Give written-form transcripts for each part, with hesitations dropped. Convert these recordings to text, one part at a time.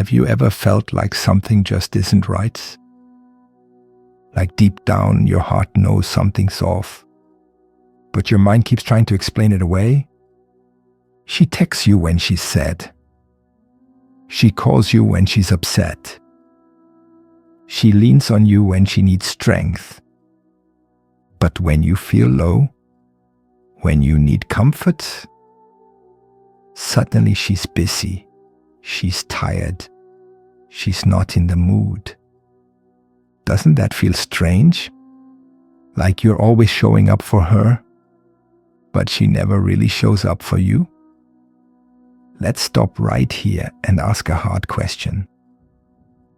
Have you ever felt like something just isn't right? Like deep down your heart knows something's off, but your mind keeps trying to explain it away? She texts you when she's sad. She calls you when she's upset. She leans on you when she needs strength. But when you feel low, when you need comfort, suddenly she's busy, she's tired, she's not in the mood. Doesn't that feel strange? Like you're always showing up for her, but she never really shows up for you? Let's stop right here and ask a hard question.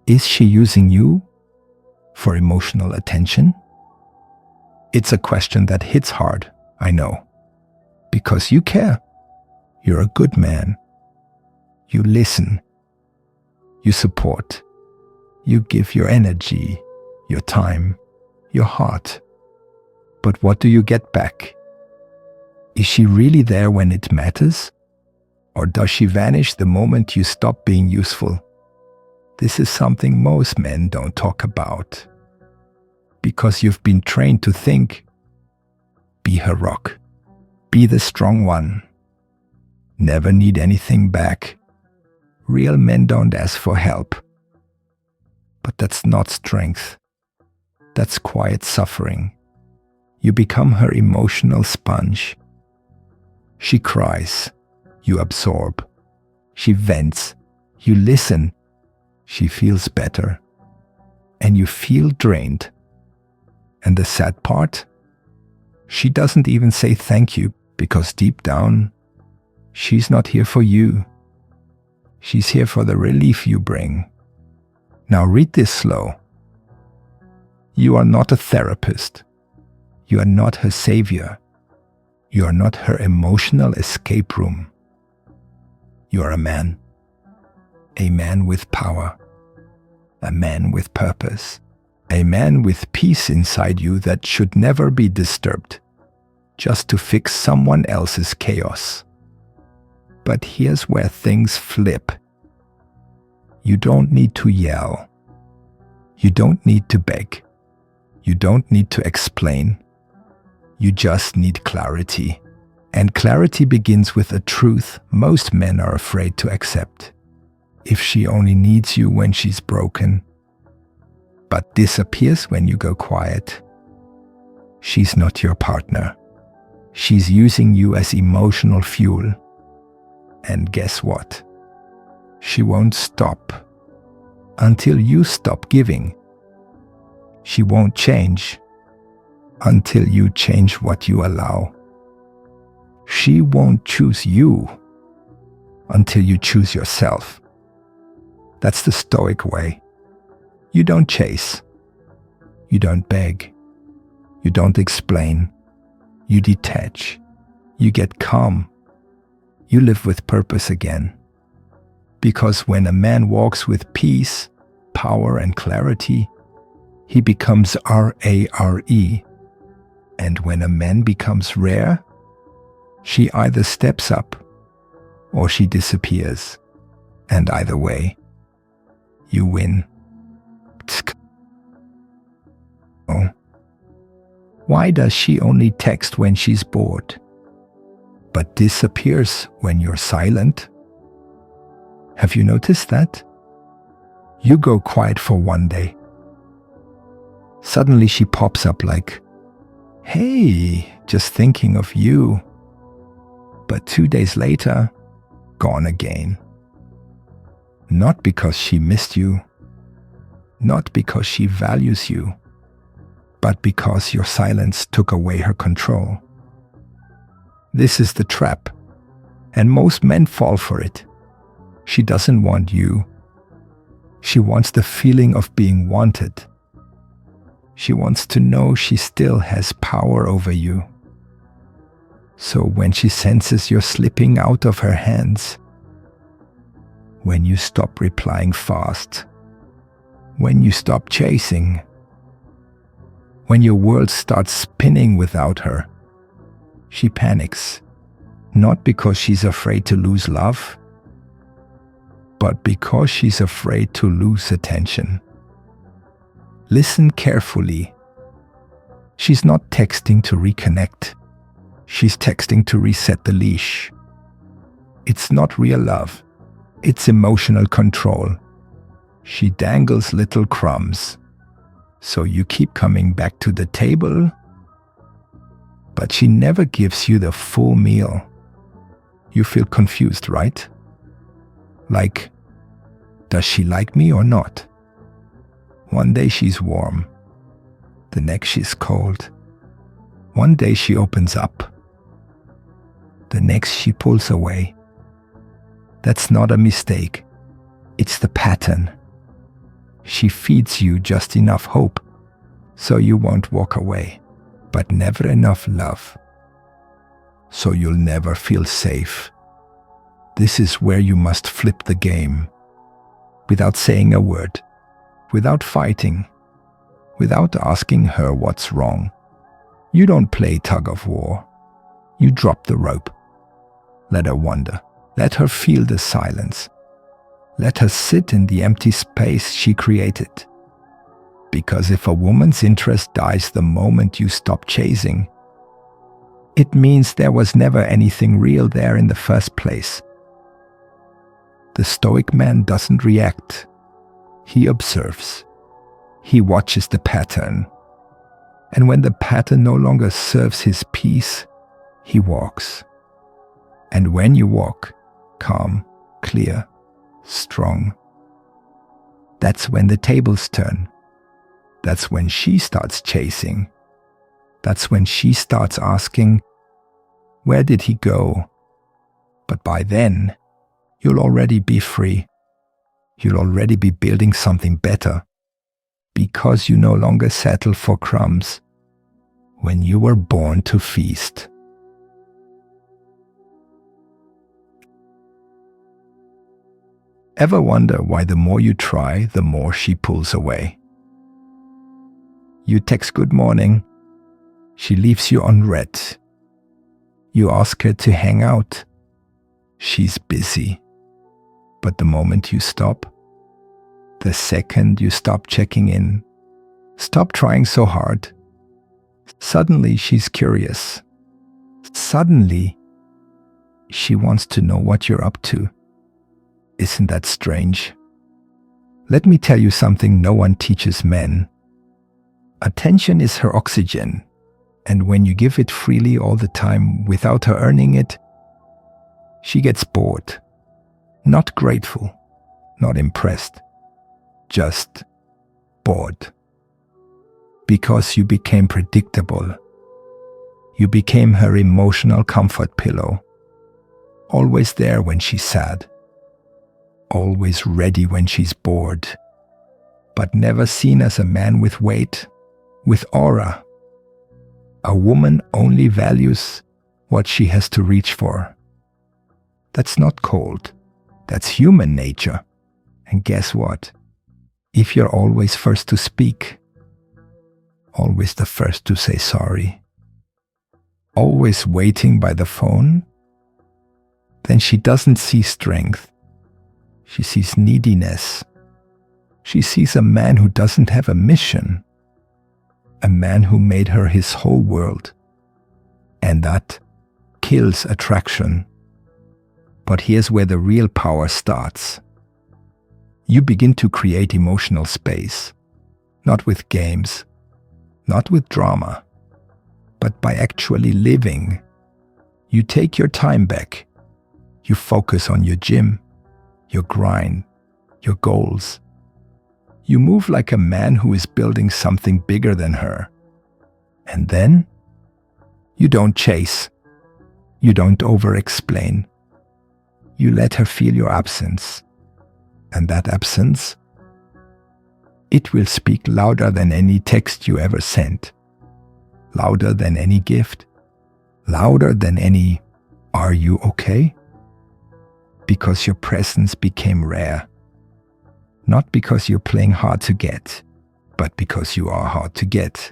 Is she using you for emotional attention? It's a question that hits hard, I know, because you care. You're a good man. You listen. You support. You give your energy, your time, your heart. But what do you get back? Is she really there when it matters? Or does she vanish the moment you stop being useful? This is something most men don't talk about. Because you've been trained to think, be her rock, be the strong one, never need anything back. Real men don't ask for help. But that's not strength. That's quiet suffering. You become her emotional sponge. She cries. You absorb. She vents. You listen. She feels better. And you feel drained. And the sad part? She doesn't even say thank you because deep down, she's not here for you. She's here for the relief you bring. Now read this slow. You are not a therapist. You are not her savior. You are not her emotional escape room. You are a man with power, a man with purpose, a man with peace inside you that should never be disturbed, just to fix someone else's chaos. But here's where things flip. You don't need to yell. You don't need to beg. You don't need to explain. You just need clarity. And clarity begins with a truth most men are afraid to accept. If she only needs you when she's broken, but disappears when you go quiet, she's not your partner. She's using you as emotional fuel. And guess what? She won't stop until you stop giving. She won't change until you change what you allow. She won't choose you until you choose yourself. That's the Stoic way. You don't chase. You don't beg. You don't explain. You detach. You get calm. You live with purpose again. Because when a man walks with peace, power, and clarity, he becomes rare. And when a man becomes rare, she either steps up or she disappears. And either way, you win. Oh. Why does she only text when she's bored, but disappears when you're silent? Have you noticed that? You go quiet for one day. Suddenly she pops up like, hey, just thinking of you. But 2 days later, gone again. Not because she missed you, not because she values you, but because your silence took away her control. This is the trap, and most men fall for it. She doesn't want you. She wants the feeling of being wanted. She wants to know she still has power over you. So when she senses you're slipping out of her hands, when you stop replying fast, when you stop chasing, when your world starts spinning without her, she panics, not because she's afraid to lose love, but because she's afraid to lose attention. Listen carefully. She's not texting to reconnect. She's texting to reset the leash. It's not real love. It's emotional control. She dangles little crumbs. So you keep coming back to the table, but she never gives you the full meal. You feel confused, right? Like, does she like me or not? One day she's warm. The next she's cold. One day she opens up. The next she pulls away. That's not a mistake. It's the pattern. She feeds you just enough hope so you won't walk away, but never enough love so you'll never feel safe. This is where you must flip the game without saying a word, without fighting, without asking her what's wrong. You don't play tug of war. You drop the rope. Let her wonder. Let her feel the silence. Let her sit in the empty space she created. Because if a woman's interest dies the moment you stop chasing, it means there was never anything real there in the first place. The Stoic man doesn't react. He observes. He watches the pattern. And when the pattern no longer serves his peace, he walks. And when you walk, calm, clear, strong, that's when the tables turn. That's when she starts chasing. That's when she starts asking, where did he go? But by then, you'll already be free. You'll already be building something better, because you no longer settle for crumbs when you were born to feast. Ever wonder why the more you try, the more she pulls away? You text good morning, she leaves you unread. You ask her to hang out, she's busy. But the moment you stop, the second you stop checking in, stop trying so hard, suddenly she's curious. Suddenly, she wants to know what you're up to. Isn't that strange? Let me tell you something no one teaches men. Attention is her oxygen, and when you give it freely all the time without her earning it, she gets bored. Not grateful, not impressed, just bored. Because you became predictable. You became her emotional comfort pillow. Always there when she's sad. Always ready when she's bored. But never seen as a man with weight, with aura. A woman only values what she has to reach for. That's not cold. That's human nature. And guess what? If you're always first to speak, always the first to say sorry, always waiting by the phone, then she doesn't see strength. She sees neediness. She sees a man who doesn't have a mission, a man who made her his whole world. And that kills attraction. But here's where the real power starts. You begin to create emotional space, not with games, not with drama, but by actually living. You take your time back. You focus on your gym, your grind, your goals. You move like a man who is building something bigger than her. And then, you don't chase. You don't over-explain. You let her feel your absence. And that absence, it will speak louder than any text you ever sent. Louder than any gift. Louder than any, "Are you okay?" Because your presence became rare. Not because you're playing hard to get, but because you are hard to get.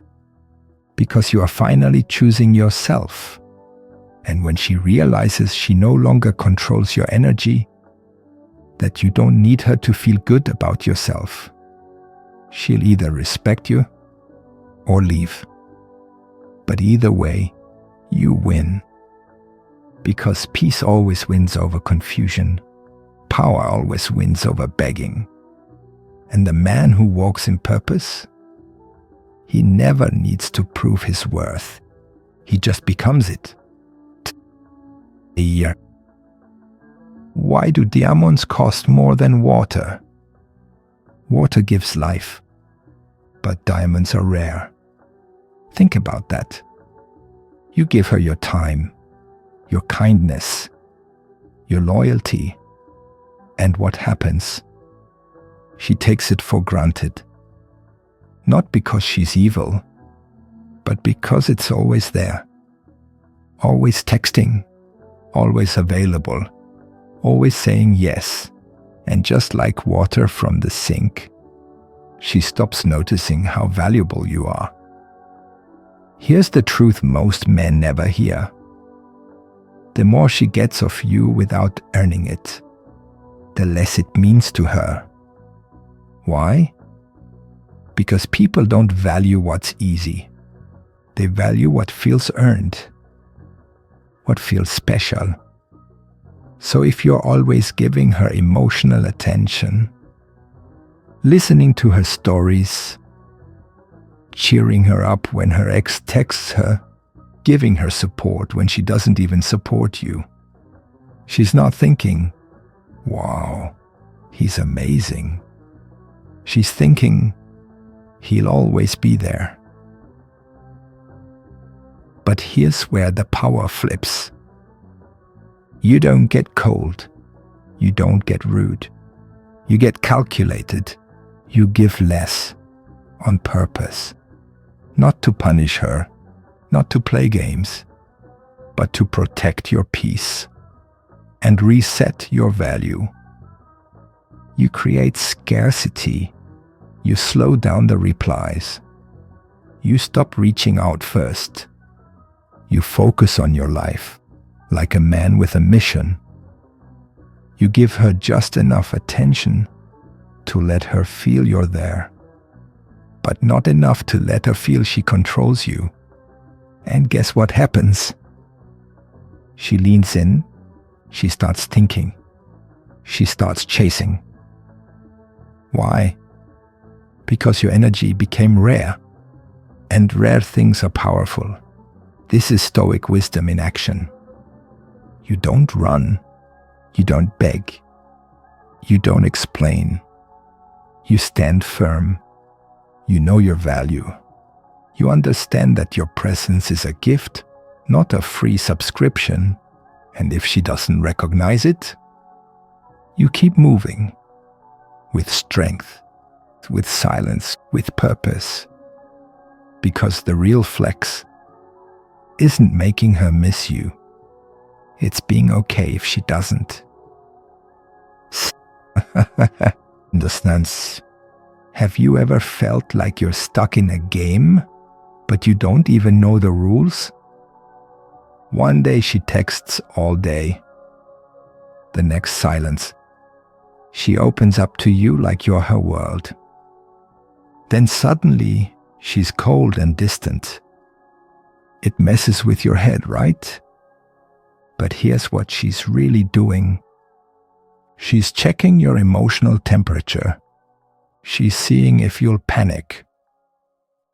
Because you are finally choosing yourself. And when she realizes she no longer controls your energy, that you don't need her to feel good about yourself. She'll either respect you or leave. But either way, you win. Because peace always wins over confusion. Power always wins over begging. And the man who walks in purpose, he never needs to prove his worth. He just becomes it. Why do diamonds cost more than water? Water gives life, but diamonds are rare. Think about that. You give her your time, your kindness, your loyalty, and what happens? She takes it for granted. Not because she's evil, but because it's always there. Always texting, always available, always saying yes. And just like water from the sink, she stops noticing how valuable you are. Here's the truth most men never hear. The more she gets of you without earning it, the less it means to her. Why? Because people don't value what's easy. They value what feels earned, what feels special. So if you're always giving her emotional attention, listening to her stories, cheering her up when her ex texts her, giving her support when she doesn't even support you, she's not thinking, "Wow, he's amazing." She's thinking, "He'll always be there." But here's where the power flips. You don't get cold. You don't get rude. You get calculated. You give less on purpose. Not to punish her, not to play games, but to protect your peace and reset your value. You create scarcity. You slow down the replies. You stop reaching out first. You focus on your life, like a man with a mission. You give her just enough attention to let her feel you're there, but not enough to let her feel she controls you. And guess what happens? She leans in, she starts thinking, she starts chasing. Why? Because your energy became rare, and rare things are powerful. This is Stoic wisdom in action. You don't run, you don't beg, you don't explain. You stand firm. You know your value. You understand that your presence is a gift, not a free subscription. And if she doesn't recognize it, you keep moving with strength, with silence, with purpose. Because the real flex isn't making her miss you. It's being okay if she doesn't. Understands? Have you ever felt like you're stuck in a game, but you don't even know the rules? One day she texts all day. The next silence. She opens up to you like you're her world. Then suddenly she's cold and distant. It messes with your head, right? But here's what she's really doing. She's checking your emotional temperature. She's seeing if you'll panic,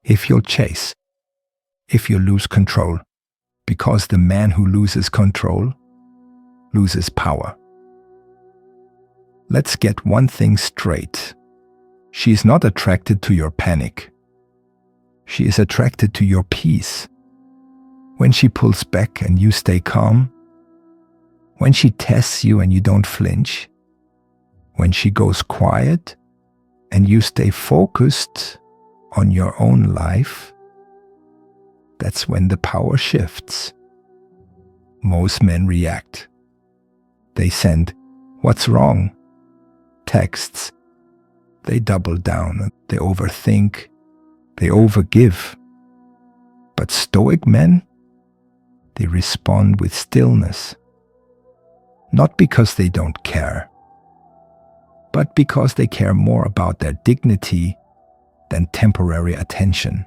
if you'll chase, if you lose control. Because the man who loses control loses power. Let's get one thing straight. She's not attracted to your panic. She is attracted to your peace. When she pulls back and you stay calm, when she tests you and you don't flinch, when she goes quiet and you stay focused on your own life, that's when the power shifts. Most men react. They send, "What's wrong?" texts. They double down, they overthink, they overgive. But Stoic men, they respond with stillness. Not because they don't care, but because they care more about their dignity than temporary attention.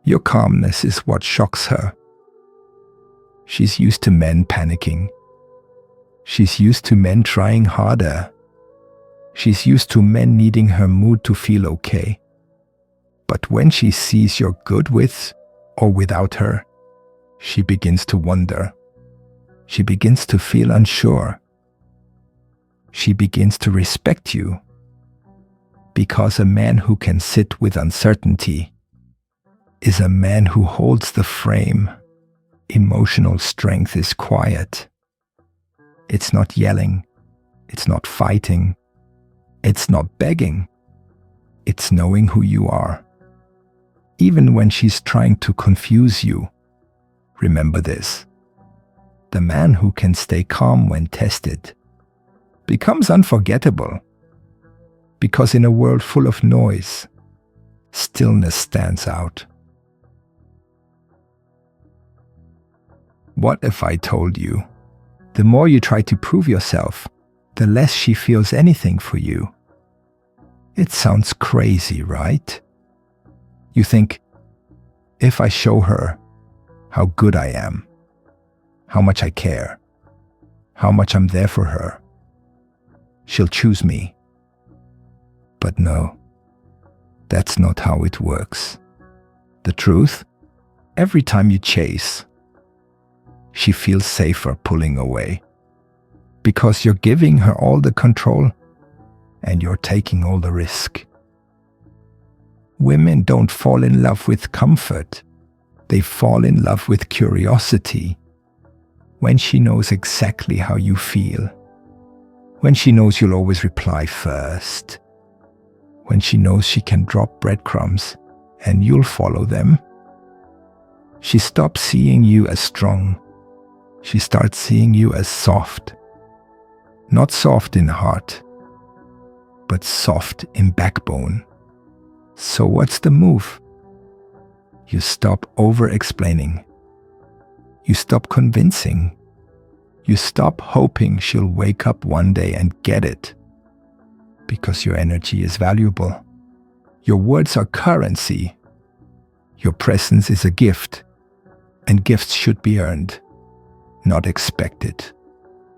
Your calmness is what shocks her. She's used to men panicking. She's used to men trying harder. She's used to men needing her mood to feel okay. But when she sees you're good with or without her, she begins to wonder. She begins to feel unsure. She begins to respect you. Because a man who can sit with uncertainty is a man who holds the frame. Emotional strength is quiet. It's not yelling. It's not fighting. It's not begging. It's knowing who you are. Even when she's trying to confuse you, remember this. The man who can stay calm when tested becomes unforgettable. Because in a world full of noise, stillness stands out. What if I told you, the more you try to prove yourself, the less she feels anything for you? It sounds crazy, right? You think, if I show her how good I am, how much I care, how much I'm there for her, she'll choose me. But no, that's not how it works. The truth, every time you chase, she feels safer pulling away. Because you're giving her all the control and you're taking all the risk. Women don't fall in love with comfort. They fall in love with curiosity. When she knows exactly how you feel. When she knows you'll always reply first. When she knows she can drop breadcrumbs and you'll follow them. She stops seeing you as strong. She starts seeing you as soft. Not soft in heart, but soft in backbone. So what's the move? You stop over-explaining. You stop convincing. You stop hoping she'll wake up one day and get it. Because your energy is valuable. Your words are currency. Your presence is a gift. And gifts should be earned, not expected.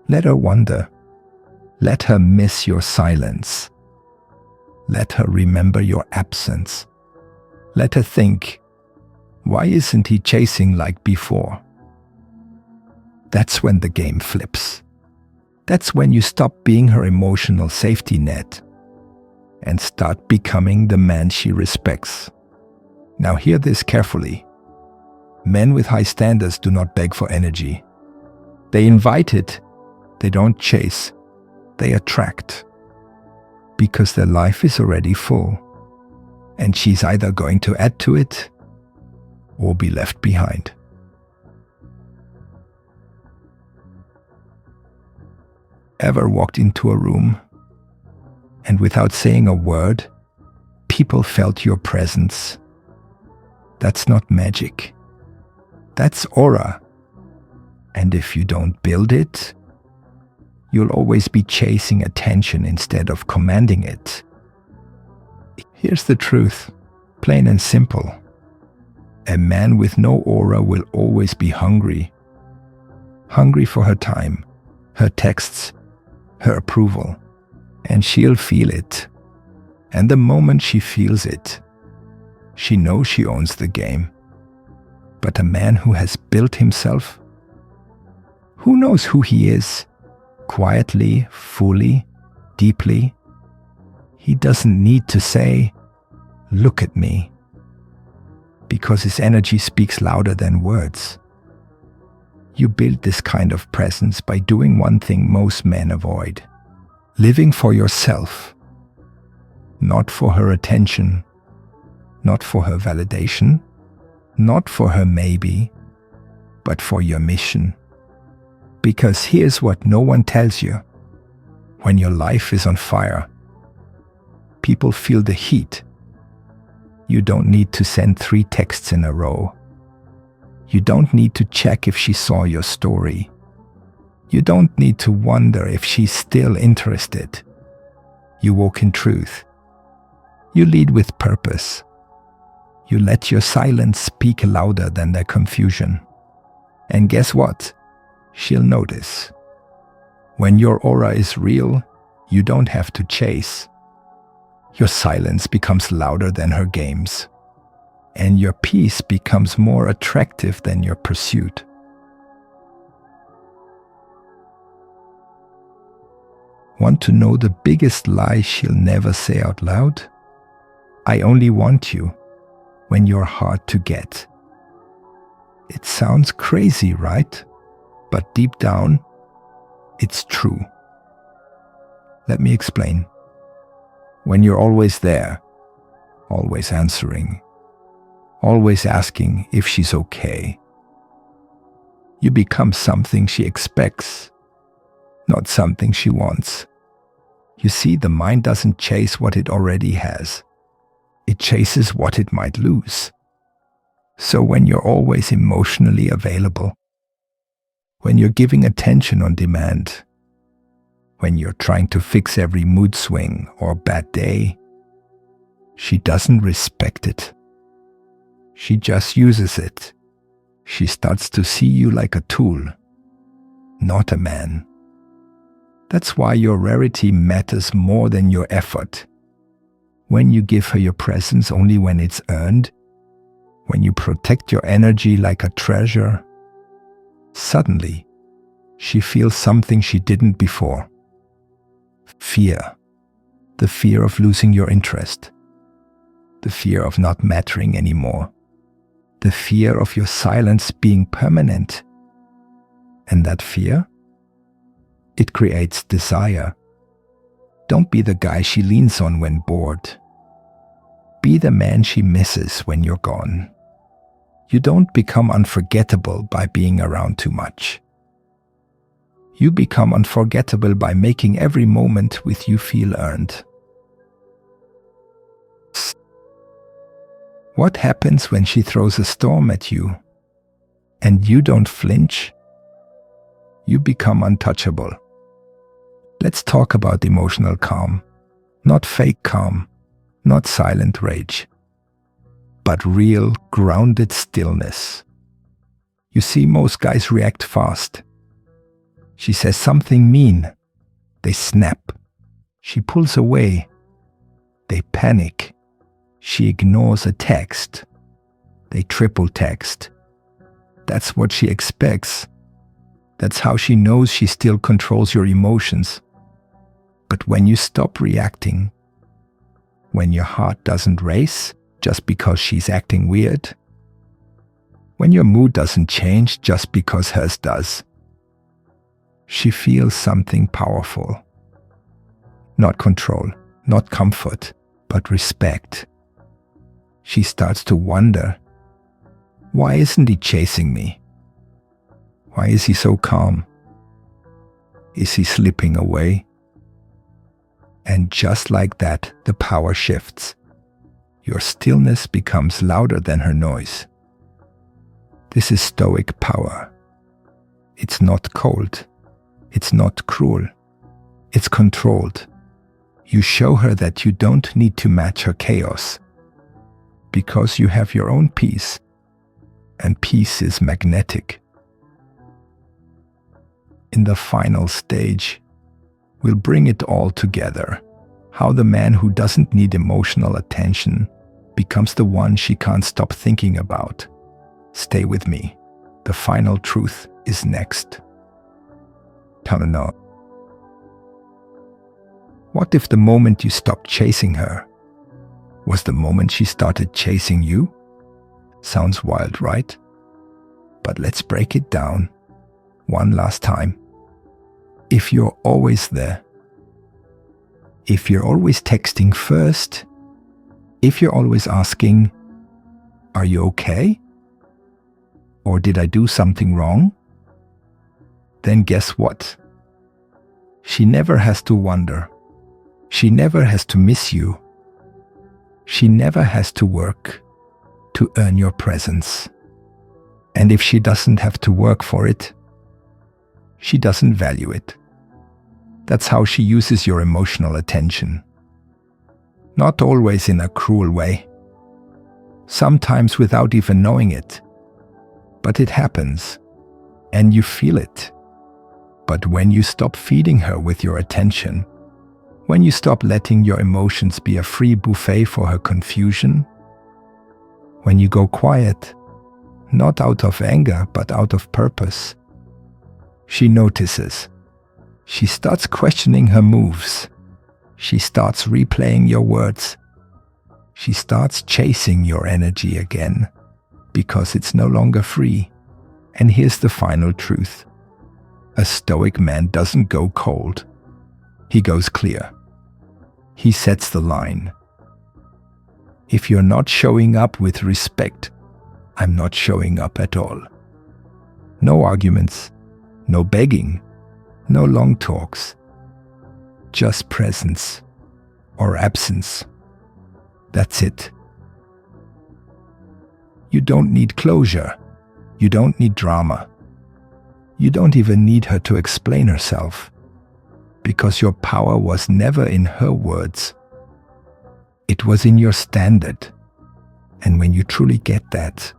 Let her wonder. Let her miss your silence. Let her remember your absence. Let her think, why isn't he chasing like before? That's when the game flips. That's when you stop being her emotional safety net and start becoming the man she respects. Now hear this carefully. Men with high standards do not beg for energy. They invite it. They don't chase. They attract. Because their life is already full. And she's either going to add to it or be left behind. Ever walked into a room and without saying a word, people felt your presence? That's not magic. That's aura. And if you don't build it, you'll always be chasing attention instead of commanding it. Here's the truth, plain and simple. A man with no aura will always be hungry. Hungry for her time, her texts, her approval. And she'll feel it. And the moment she feels it, she knows she owns the game. But a man who has built himself, who knows who he is, quietly, fully, deeply, he doesn't need to say, look at me, because his energy speaks louder than words. You build this kind of presence by doing one thing most men avoid. Living for yourself. Not for her attention. Not for her validation. Not for her maybe. But for your mission. Because here's what no one tells you. When your life is on fire, people feel the heat. You don't need to send 3 texts in a row. You don't need to check if she saw your story. You don't need to wonder if she's still interested. You walk in truth. You lead with purpose. You let your silence speak louder than their confusion. And guess what? She'll notice. When your aura is real, you don't have to chase. Your silence becomes louder than her games. And your peace becomes more attractive than your pursuit. Want to know the biggest lie she'll never say out loud? I only want you when you're hard to get. It sounds crazy, right? But deep down, it's true. Let me explain. When you're always there, always answering, always asking if she's okay, you become something she expects, not something she wants. You see, the mind doesn't chase what it already has. It chases what it might lose. So when you're always emotionally available, when you're giving attention on demand, when you're trying to fix every mood swing or bad day, she doesn't respect it. She just uses it. She starts to see you like a tool, not a man. That's why your rarity matters more than your effort. When you give her your presence only when it's earned, when you protect your energy like a treasure, suddenly she feels something she didn't before. Fear. The fear of losing your interest. The fear of not mattering anymore. The fear of your silence being permanent. And that fear? It creates desire. Don't be the guy she leans on when bored. Be the man she misses when you're gone. You don't become unforgettable by being around too much. You become unforgettable by making every moment with you feel earned. What happens when she throws a storm at you and you don't flinch? You become untouchable. Let's talk about emotional calm. Not fake calm, not silent rage, but real, grounded stillness. You see, most guys react fast. She says something mean. They snap. She pulls away. They panic. She ignores a text. They triple text. That's what she expects. That's how she knows she still controls your emotions. But when you stop reacting, when your heart doesn't race just because she's acting weird, when your mood doesn't change just because hers does, she feels something powerful. Not control, not comfort, but respect. She starts to wonder, why isn't he chasing me? Why is he so calm? Is he slipping away? And just like that, the power shifts. Your stillness becomes louder than her noise. This is Stoic power. It's not cold. It's not cruel. It's controlled. You show her that you don't need to match her chaos, because you have your own peace, and peace is magnetic. In the final stage, we'll bring it all together. How the man who doesn't need emotional attention becomes the one she can't stop thinking about. Stay with me. The final truth is next. No. What if the moment you stopped chasing her was the moment she started chasing you? Sounds wild, right? But let's break it down one last time. If you're always there, if you're always texting first, if you're always asking, are you okay? Or did I do something wrong? Then guess what? She never has to wonder. She never has to miss you. She never has to work to earn your presence. And if she doesn't have to work for it, she doesn't value it. That's how she uses your emotional attention. Not always in a cruel way. Sometimes without even knowing it. But it happens, and you feel it. But when you stop feeding her with your attention, when you stop letting your emotions be a free buffet for her confusion, when you go quiet, not out of anger but out of purpose, she notices. She starts questioning her moves. She starts replaying your words. She starts chasing your energy again, because it's no longer free. And here's the final truth. A Stoic man doesn't go cold. He goes clear. He sets the line. If you're not showing up with respect, I'm not showing up at all. No arguments, no begging, no long talks. Just presence or absence. That's it. You don't need closure. You don't need drama. You don't even need her to explain herself, because your power was never in her words. It was in your standard. And when you truly get that,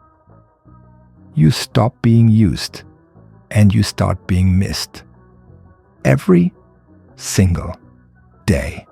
you stop being used and you start being missed. Every single day.